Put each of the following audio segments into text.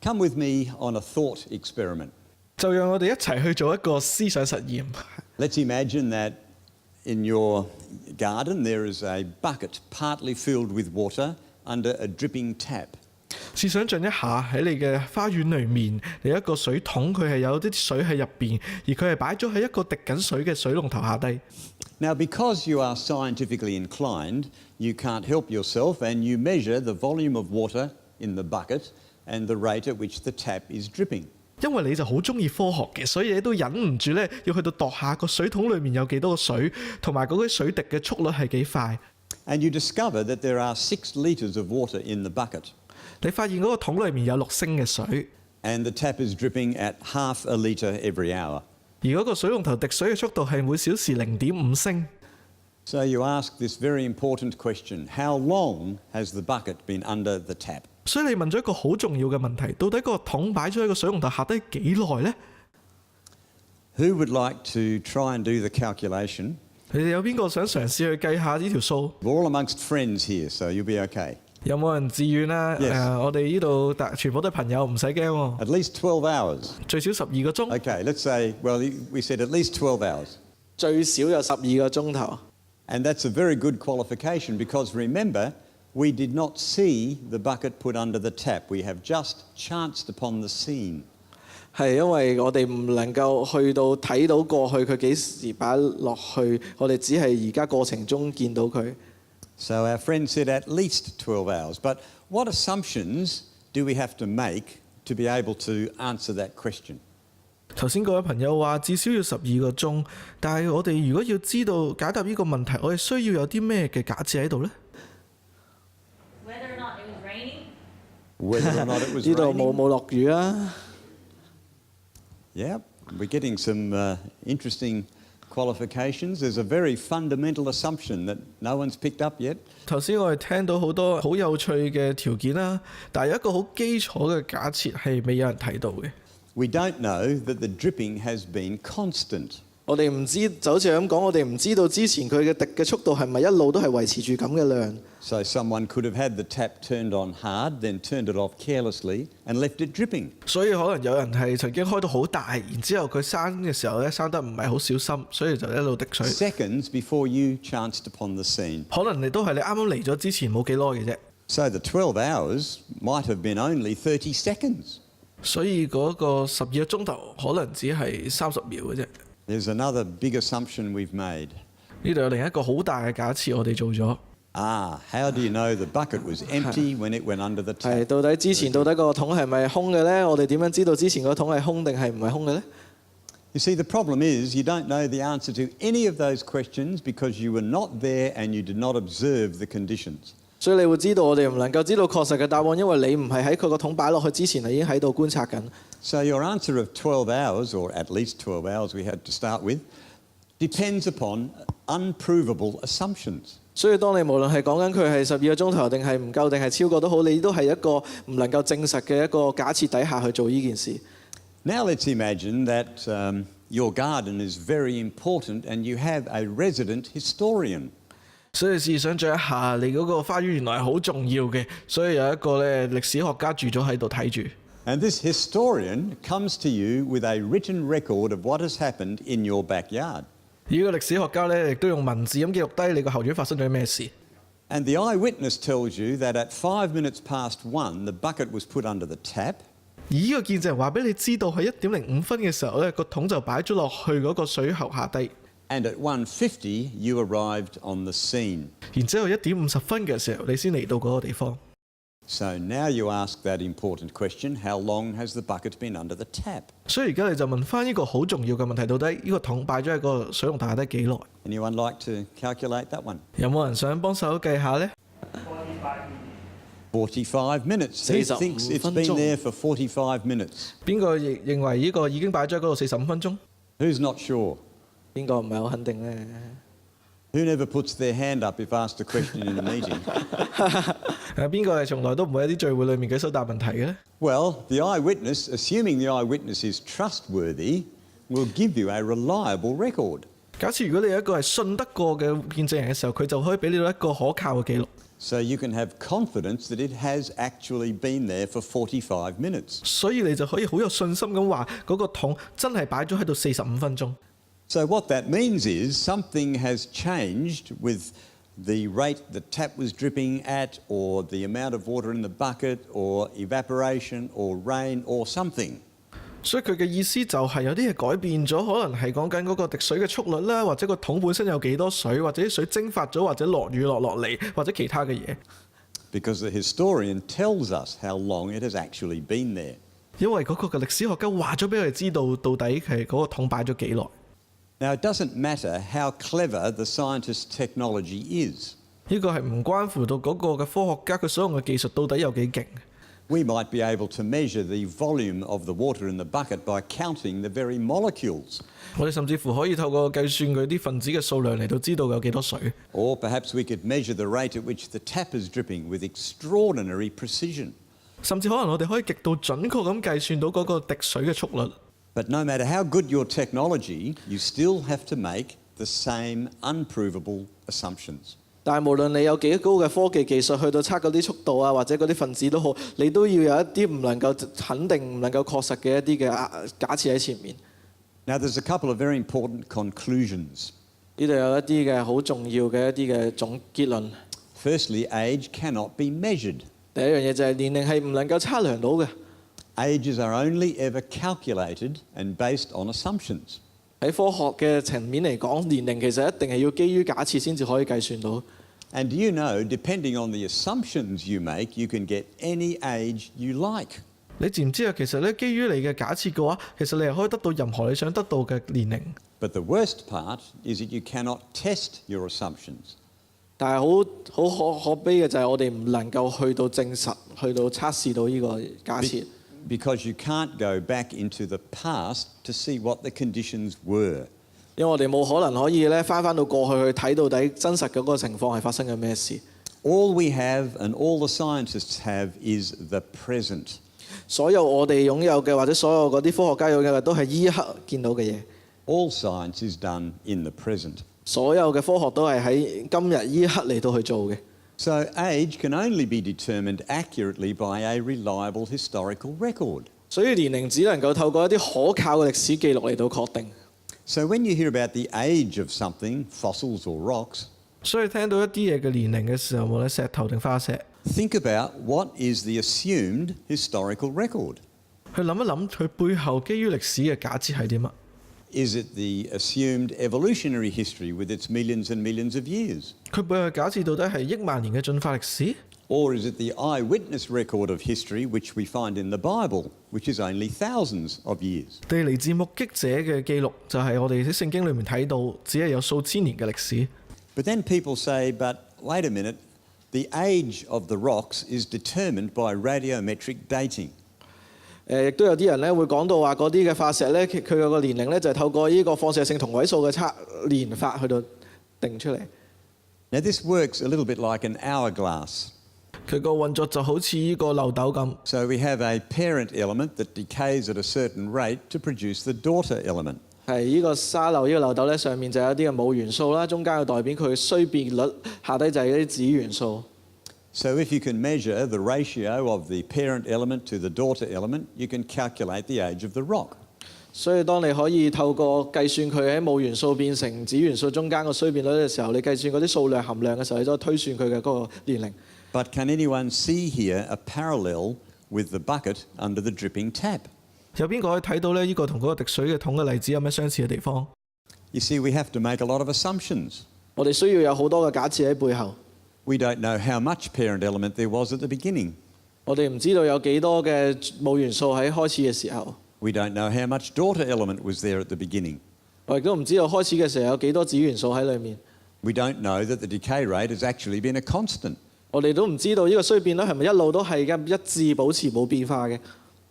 Come with me on a thought experiment. 就讓我哋一齊去做一個思想實驗。Let's imagine that in your garden there is a bucket partly filled with water under a dripping tap. 試想像一下喺你嘅花園裏面，有一個水桶，佢係有啲水喺入邊，而佢係擺咗喺一個滴緊水嘅水龍頭下低。Now, because you are scientifically inclined, you can't help yourself and you measure the volume of water in the bucket and the rate at which the tap is dripping. 因為你就好中意科學嘅，所以你都忍唔住咧，要去到度下個水桶裏面有幾多個水，同埋嗰啲水滴嘅速率係幾快。And you discover that there are 6 litres of water in the bucket. 你發現嗰個桶裏面有6升嘅水， And the tap is dripping at half a litre every hour. 而嗰個水龍頭滴水嘅速度係每小時0.5升。So you ask this very important question: how long has the bucket been under the tap? 所以你問咗一個好重要嘅問題，到底個桶擺咗喺個水龍頭下低幾耐呢？ Who would like to try and do the calculation? 你哋有邊個想嘗試去計下呢條數？ We're all amongst friends here, so you'll be okay. 有冇人自願啊？ Yes. 我哋呢度全部都係朋友，唔使驚喎。 At least 12 hours. 最少12個鐘。 Okay, let's say, well, we said at least 12 hours. 最少有12個鐘頭。 And that's a very good qualification because remember, we did not see the bucket put under the tap. We have just chanced upon the scene. 係因為我哋唔能夠去到睇到過去佢幾時擺落去，我哋只係而家過程中見到佢。 So our friend said at least 12 hours. But what assumptions do we have to make to be able to answer that question? 頭先嗰位朋友話至少要12個鐘，但係我哋如果要知道解答呢個問題，我哋需要有啲咩嘅假設喺度呢？ Whether or not it was raining. Whether or not it was 呢度 raining. 冇落雨啊！ Yeah, we're getting some interesting qualifications. There's a very fundamental assumption that no one's picked up yet. 頭先我哋聽到好多好有趣嘅條件啦，但係有一個好基礎嘅假設係未有人提到嘅。 We don't know that the dripping has been constant. 我哋唔知就好似咁講，我哋唔知道之前佢嘅滴嘅速度係咪一路都係維持住咁嘅量。 So someone could have had the tap turned on hard, then turned it off carelessly and left it dripping. 所以可能有人係曾經開到好大，然之後佢閂嘅時候咧閂得唔係好小心，所以就一路滴水。 Seconds before you chanced upon the scene. 可能你都係你啱啱嚟咗之前冇幾耐嘅啫。 So the 12 hours might have been only 30 seconds. 所以嗰個12個鐘頭可能只係30秒嘅啫。 There's another big assumption we've made. 呢度有另一個好大嘅假設，我哋做咗。 How do you know the bucket was empty when it went under the 係 tap? 到底之前到底個桶係咪空嘅呢？我哋點樣知道之前個桶係空定係唔係空嘅呢？ You see, the problem is you don't know the answer to any of those questions because you were not there and you did not observe the conditions. 所以你會知道我哋唔能夠知道確實嘅答案，因為你唔係喺佢個桶擺落去之前，你已經喺度觀察緊。 So your answer of 12 hours, or at least 12 hours we had to start with, depends upon unprovable assumptions. 所以當你無論係講緊佢係12個鐘頭定係唔夠定係超過都好，你都係一個唔能夠證實嘅一個假設底下去做呢件事。 Now let's imagine that your garden is very important and you have a resident historian. 所以試想像一下，你嗰個花園原來係好重要嘅，所以有一個咧歷史學家住咗喺度睇住。 And this historian comes to you with a written record of what has happened in your backyard. 呢個歷史學家咧亦都用文字咁記錄低你個後院發生咗咩事。 And the eyewitness tells you that at 5 minutes past 1, the bucket was put under the tap. 而呢個見證人話俾你知道，喺1:05嘅時候咧，個桶就擺咗落去嗰個水喉下低。 And at 1:50, you arrived on the scene. 然之後1:50嘅時候，你先嚟到嗰個地方。 So now you ask that important question: how long has the bucket been under the tap? 所以而家你就問翻呢個好重要嘅問題，到底呢個桶擺咗喺個水龍頭下低幾耐？ Anyone like to calculate that one? 有冇人想幫手計下呢？ 45 minutes. Who thinks it's been there for 45 minutes? 邊個認為呢個已經擺咗喺嗰度45分鐘？ Who's not sure? 邊個唔係好肯定呢？ Who never puts their hand up if asked a question in a meeting? 邊個係從來都唔會喺啲聚會裡面舉手答問題嘅呢？ Well, the eyewitness, assuming the eyewitness is trustworthy, will give you a reliable record. 假設如果你有一個係信得過嘅見證人嘅時候，佢就可以俾你到一個可靠嘅記錄。So you can have confidence that it has actually been there for 45 minutes. 所以你就可以好有信心咁話嗰個桶真係擺咗喺度45分鐘。So what that means is something has changed with the rate the tap was dripping at, or the amount of water in the bucket, or evaporation, or rain, or something. 所以佢嘅意思就係有啲嘢改變咗，可能係講緊嗰個滴水嘅速率啦，或者個桶本身有幾多水，或者啲水蒸發咗，或者落雨落嚟，或者其他嘅嘢。Because the historian tells us how long it has actually been there. 因為嗰個嘅歷史學家話咗俾我哋知道，到底係嗰個桶擺咗幾耐。Now, it doesn't matter how clever the scientist's technology is. 呢個係唔關乎到嗰個嘅科學家佢所用嘅技術到底有幾勁。We might be able to measure the volume of the water in the bucket by counting the very molecules. 我哋甚至乎可以透過計算佢啲分子嘅數量嚟到知道有幾多水。Or perhaps we could measure the rate at which the tap is dripping with extraordinary precision. 甚至可能我哋可以極度準確咁計算到嗰個滴水嘅速率。But no matter how good your technology, you still have to make the same unprovable assumptions. 但係無論你有幾高嘅科技技術去到測嗰啲速度啊，或者嗰啲分子都好，你都要有一啲唔能夠肯定、唔能夠確實嘅一啲嘅假設喺前面。Now, there's a couple of very important conclusions. 呢度有一啲嘅好重要嘅一啲嘅總結論。Firstly, age cannot be measured. 第一樣嘢就係年齡係唔能夠測量到嘅。Ages are only ever calculated and based on assumptions. 喺科學嘅層面嚟講，年齡其實一定係要基於假設先至可以計算到。And do you know, depending on the assumptions you make, you can get any age you like. 你知唔知啊？其實咧，基於你嘅假設嘅話，其實你係可以得到任何你想得到嘅年齡。But the worst part is that you cannot test your assumptions. 但係好可悲嘅就係我哋唔能夠去到證實、去到測試到呢個假設。Because you can't go back into the past to see what the conditions were. 因為我哋冇可能可以咧翻到過去去睇到底真實嘅嗰個情況係發生緊咩事。All we have and all the scientists have is the present. 所有我哋擁有嘅或者所有嗰啲科學家擁有嘅都係依一刻見到嘅嘢。All science is done in the present. 所有嘅科學都係喺今日依一刻嚟到去做嘅。So age can only be determined accurately by a reliable historical record. 所以年齡只能夠透過一啲可靠嘅歷史記錄嚟到確定。So when you hear about the age of something, fossils or rocks, 所以聽到一啲嘢嘅年齡嘅時候，無論石頭定化石， think about what is the assumed historical record. 去諗一諗佢背後基於歷史嘅假設係啲乜？ Is it the assumed evolutionary history with its millions and millions of years? 佢背後假設到底係億萬年嘅進化歷史， Or is it the eyewitness record of history which we find in the Bible, which is only thousands of years? 定係嚟自目擊者嘅記錄，就係我哋喺聖經裏面睇到，只係有數千年嘅歷史。 But then people say, but wait a minute, the age of the rocks is determined by radiometric dating. 亦都有啲人咧會講到話嗰啲嘅化石咧，佢個年齡咧就係透過呢個放射性同位素嘅測年法去到定出嚟。Now this works a little bit like an hourglass. 佢個運作就好似呢個漏斗咁。 So we have a parent element that decays at a certain rate to produce the daughter element. 係呢個沙漏呢個漏斗咧，上面就有一啲嘅母元素啦，中間嘅代表佢衰變率，下低就係一啲子元素。So if you can measure the ratio of the parent element to the daughter element, you can calculate the age of the rock. 所以當你可以透過計算佢喺母元素變成子元素中間個衰變率嘅時候，你計算嗰啲數量含量嘅時候，你就可以推算佢嘅嗰個年齡。But can anyone see here a parallel with the bucket under the dripping tap? 有邊個可以睇到咧？呢個同嗰個滴水嘅桶嘅例子有咩相似嘅地方？ You see, we have to make a lot of assumptions. 我哋需要有好多嘅假設喺背後。We don't know how much parent element there was at the beginning. 我哋唔知道有幾多嘅母元素喺開始嘅時候。We don't know how much daughter element was there at the beginning. 我亦都唔知道開始嘅時候有幾多子元素喺裏面。We don't know that the decay rate has actually been a constant. 我哋都唔知道呢個衰變率係咪一路都係一致保持冇變化嘅。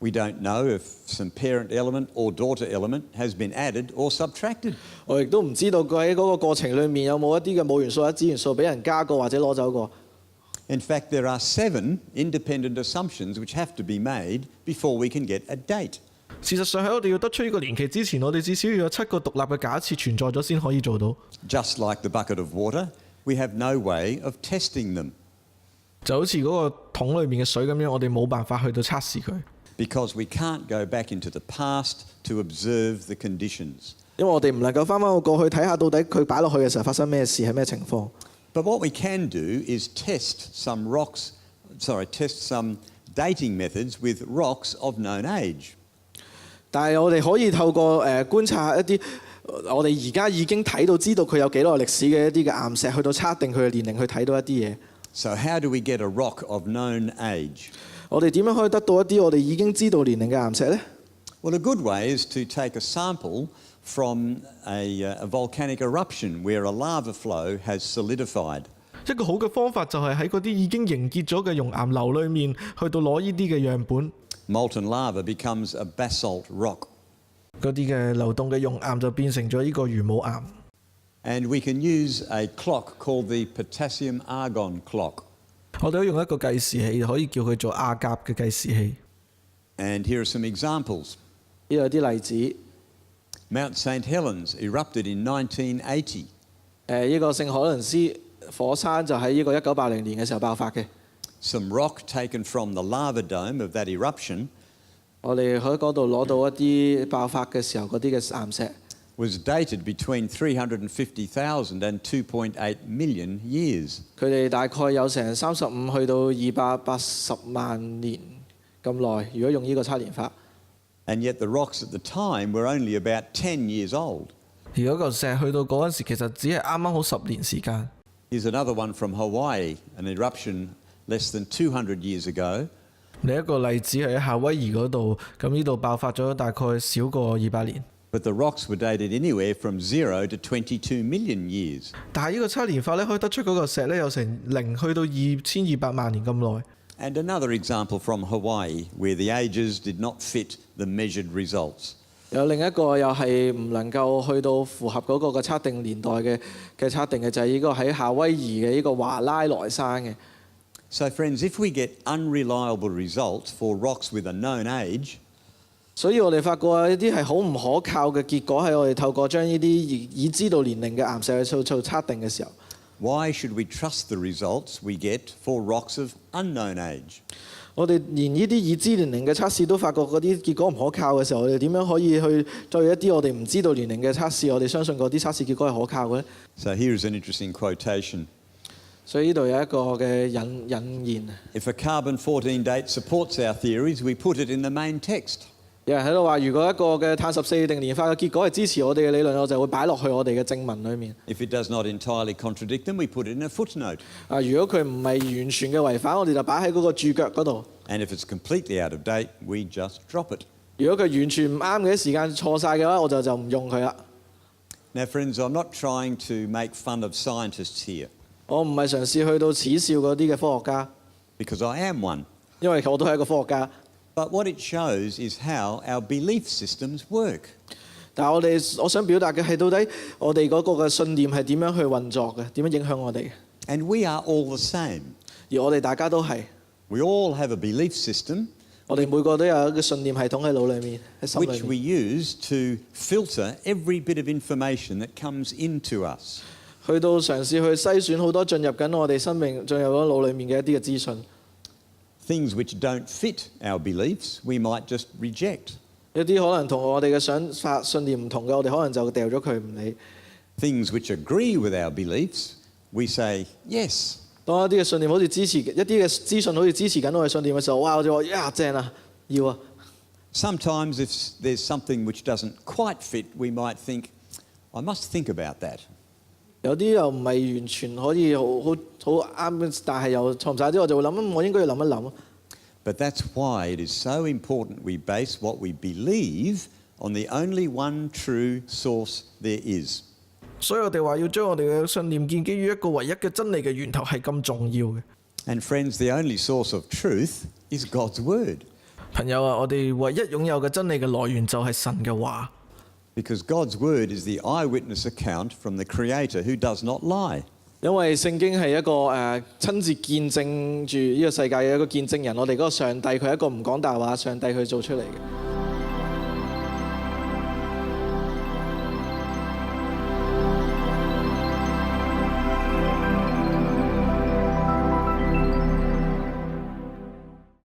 We don't know if some parent element or daughter element has been added or subtracted. 我亦都唔知道佢喺嗰個過程裏面有冇一啲嘅母元素或者子元素俾人加過或者攞走過。In fact, there are 7 independent assumptions which have to be made before we can get a date. 事實上喺我哋要得出呢個年期之前，我哋至少要有7個獨立嘅假設存在咗先可以做到。 Just like the bucket of water, we have no way of testing them. 就好似嗰個桶裏面嘅水咁樣，我哋冇辦法去到測試佢， because we can't go back into the past to observe the conditions. 因為我哋唔能夠翻返過去睇下到底佢擺落去嘅時候發生咩事係咩情況。But what we can do is test some dating methods with rocks of known age. 但係我哋可以透過觀察一啲我哋而家已經睇到知道佢有幾耐歷史嘅一啲嘅岩石，去到測定佢嘅年齡，去睇到一啲嘢。So how do we get a rock of known age? 我哋點樣可以得到一啲我哋已經知道年齡嘅岩石呢？ Well, a good way is to take a sample from a volcanic eruption where a lava flow has solidified. 一個好嘅方法就係喺嗰啲已經凝結咗嘅熔岩流裏面，去到攞呢啲嘅樣本。Molten lava becomes a basalt rock. 嗰啲嘅流動嘅熔岩就變成咗呢個魚母岩。And we can use a clock called the potassium argon clock. 我哋都用一個計時器，可以叫佢做亞甲嘅計時器。And here are some examples. 呢度有啲例子。Mount St. Helens erupted in 1980. 呢個聖海倫斯火山就喺呢個1980年嘅時候爆發嘅。Some rock taken from the lava dome of that eruption 我哋喺嗰度攞到一啲爆發嘅時候嗰啲嘅岩石。was dated between 350,000 and 2.8 million years. 佢哋大概有成35去到280萬年咁耐，如果用呢個測年法。And yet the rocks at the time were only about 10 years old. 而嗰嚿石去到嗰陣時，其實只係啱啱好10年時間。Here's another one from Hawaii, an eruption less than 200 years ago. 另一個例子係喺夏威夷嗰度，咁呢度爆發咗大概少過200年。But the rocks were dated anywhere from 0 to 22 million years. 但係呢個測年法咧，可以得出嗰個石咧有成0去到2200萬年咁耐。And another example from Hawaii, where the ages did not fit the measured results. 有另一個又係唔能夠去到符合嗰個嘅測定年代嘅測定嘅，就係呢個喺夏威夷嘅呢個華拉萊山嘅。So friends, if we get unreliable results for rocks with a known age, 所以我哋發覺一啲係好唔可靠嘅結果，係我哋透過將呢啲已知道年齡嘅岩石去做測定嘅時候。why should we trust the results we get for rocks of unknown age? 我哋連呢啲已知年齡嘅測試都發覺嗰啲結果唔可靠嘅時候，我哋點樣可以去對一啲我哋唔知道年齡嘅測試，我哋相信嗰啲測試結果係可靠嘅呢？ So here's an interesting quotation. 所以呢度有一個嘅引言。If a carbon-14 date supports our theories, we put it in the main text. 有人喺度話，如果一個嘅碳14定年法嘅結果係支持我哋嘅理論，我就會擺落去我哋嘅正文裡面。If it does not entirely contradict them, we put it in a footnote. 如果佢唔係完全嘅違反，我哋就擺喺嗰個註腳嗰度。And if it's completely out of date, we just drop it. 如果佢完全唔啱嘅時間錯晒嘅話，我就唔用佢啦。Now, friends, I'm not trying to make fun of scientists here, 我唔係嘗試去到恥笑嗰啲嘅科學家， because I am one. 因為我都係一個科學家。But what it shows is how our belief systems work. 但係我想表達嘅係到底我哋嗰個嘅信念係點樣去運作嘅，點樣影響我哋嘅。 And we are all the same. 而我哋大家都係， We all have a belief system 我哋每個都有一個信念系統喺腦裡面，喺心 which 裡 we 面， use to filter every bit of information that comes into us. 去到嘗試去篩選好多進入緊我哋生命、進入咗腦裡面嘅一啲嘅資訊。 Things which don't fit our beliefs, we might just reject. 一啲可能同我哋嘅想法、信念唔同嘅，我哋可能就掉咗佢唔理。 Things which agree with our beliefs, we say yes. 當一啲嘅信念好似支持一啲嘅資訊好似支持緊我嘅信念嘅時候，哇！我就話呀正啊，要啊！ Sometimes if there's something which doesn't quite fit, we might think, I must think about that. 有啲又唔係完全可以好啱，但係又錯唔晒啲，我就會諗，我應該要諗一諗。 But that's why it is so important we base what we believe on the only one true source there is. 所以我哋話要將我哋嘅信念建基於一個唯一嘅真理嘅源頭係咁重要嘅。 And friends, the only source of truth is God's word. 朋友啊，我哋唯一擁有嘅真理嘅來源就係神嘅話。 Because God's word is the eyewitness account from the Creator who does not lie. 因為聖經係一個親自見證住呢個世界嘅一個見證人，我哋嗰個上帝佢係一個唔講大話，上帝去做出嚟嘅。